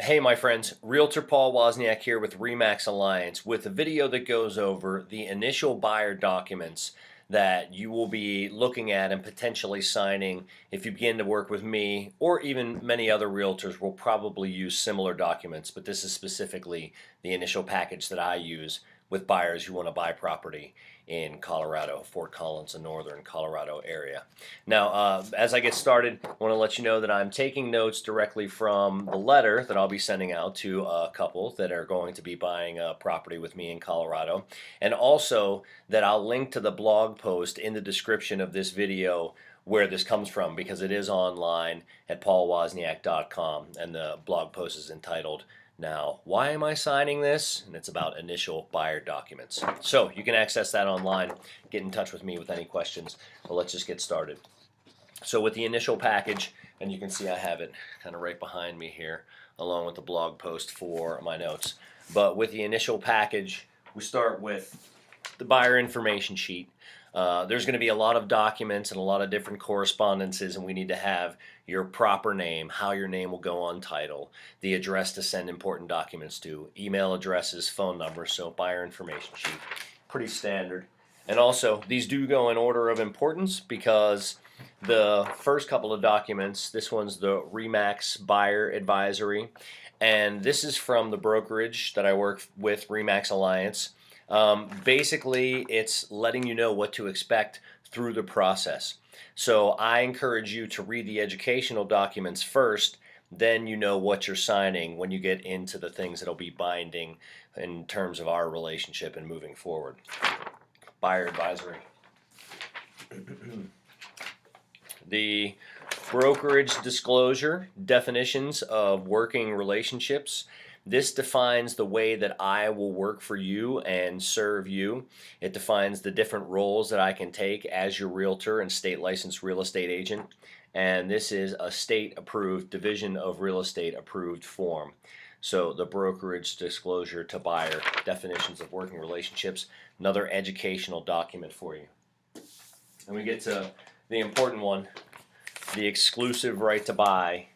Hey my friends, Realtor Paul Wozniak here with RE/MAX Alliance with a video that goes over the initial buyer documents that you will be looking at and potentially signing if you begin to work with me, or even many other realtors will probably use similar documents, but this is specifically the initial package that I use with buyers who want to buy property in Colorado, Fort Collins, the northern Colorado area. Now, as I get started, I want to let you know that I'm taking notes directly from the letter that I'll be sending out to a couple that are going to be buying a property with me in Colorado, and also that I'll link to the blog post in the description of this video where this comes from, because it is online at paulwozniak.com, and the blog post is entitled "Now, why am I signing this?" and it's about initial buyer documents. So you can access that online. Get in touch with me with any questions. But let's just get started. So with the initial package, and you can see I have it kind of right behind me here, along with the blog post for my notes. But with the initial package, we start with the buyer information sheet. There's going to be a lot of documents and a lot of different correspondences, and we need to have your proper name, how your name will go on title, the address to send important documents to, email addresses, phone numbers, so buyer information sheet. Pretty standard. And also, these do go in order of importance because the first couple of documents, this one's the RE/MAX Buyer Advisory, and this is from the brokerage that I work with, RE/MAX Alliance. Basically, it's letting you know what to expect through the process. So I encourage you to read the educational documents first, then you know what you're signing when you get into the things that'll be binding in terms of our relationship and moving forward. Buyer advisory. The brokerage disclosure, definitions of working relationships. This defines the way that I will work for you and serve you. It defines the different roles that I can take as your realtor and state licensed real estate agent. And this is a state approved, Division of Real Estate approved form. So the brokerage disclosure to buyer, definitions of working relationships, another educational document for you. And we get to the important one, the exclusive right to buy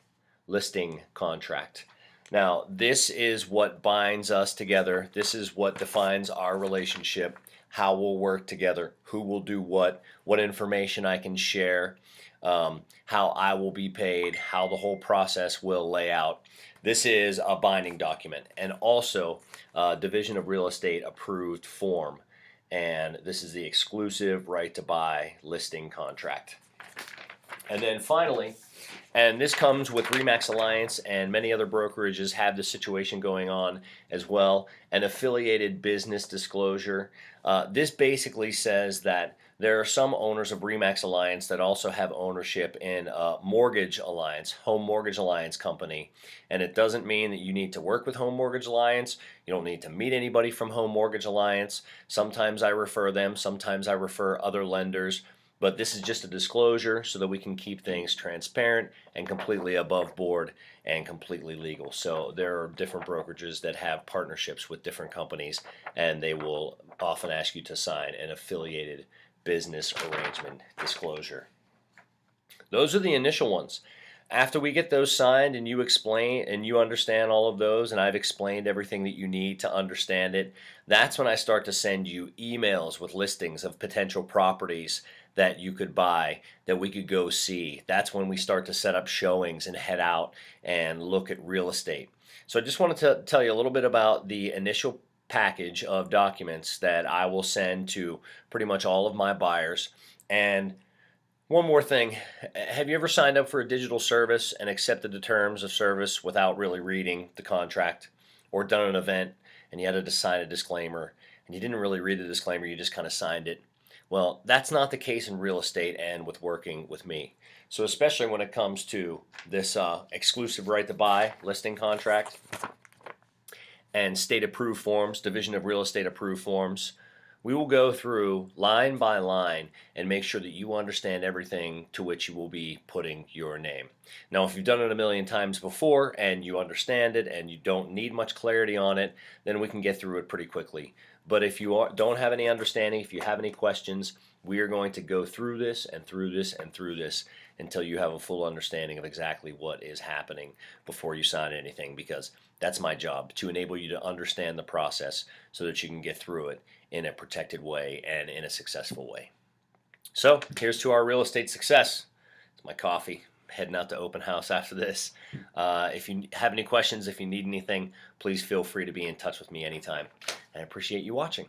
listing contract. Now, this is what binds us together. This is what defines our relationship, how we'll work together, who will do what information I can share, how I will be paid, how the whole process will lay out. This is a binding document, and also Division of Real Estate approved form. And this is the exclusive right to buy listing contract. And then finally, and this comes with RE/MAX Alliance, and many other brokerages have this situation going on as well, an affiliated business disclosure. This basically says that there are some owners of RE/MAX Alliance that also have ownership in a mortgage alliance, Home Mortgage Alliance company. And it doesn't mean that you need to work with Home Mortgage Alliance. You don't need to meet anybody from Home Mortgage Alliance. Sometimes I refer them, sometimes I refer other lenders. But this is just a disclosure so that we can keep things transparent and completely above board and completely legal. So there are different brokerages that have partnerships with different companies, and they will often ask you to sign an affiliated business arrangement disclosure. Those are the initial ones. After we get those signed and you explain and you understand all of those, and I've explained everything that you need to understand it, that's when I start to send you emails with listings of potential properties that you could buy, that we could go see. That's when we start to set up showings and head out and look at real estate. So I just wanted to tell you a little bit about the initial package of documents that I will send to pretty much all of my buyers. And one more thing, have you ever signed up for a digital service and accepted the terms of service without really reading the contract, or done an event and you had to sign a disclaimer and you didn't really read the disclaimer, you just kind of signed it? Well, that's not the case in real estate and with working with me. So especially when it comes to this exclusive right to buy listing contract and state approved forms, Division of Real Estate approved forms, we will go through line by line and make sure that you understand everything to which you will be putting your name. Now, if you've done it a million times before and you understand it and you don't need much clarity on it, then we can get through it pretty quickly. But if you don't have any understanding, if you have any questions, we are going to go through this and through this and through this until you have a full understanding of exactly what is happening before you sign anything, because that's my job, to enable you to understand the process so that you can get through it in a protected way and in a successful way. So here's to our real estate success. It's my coffee. Heading out to open house after this. If you have any questions, if you need anything, please feel free to be in touch with me anytime. And I appreciate you watching.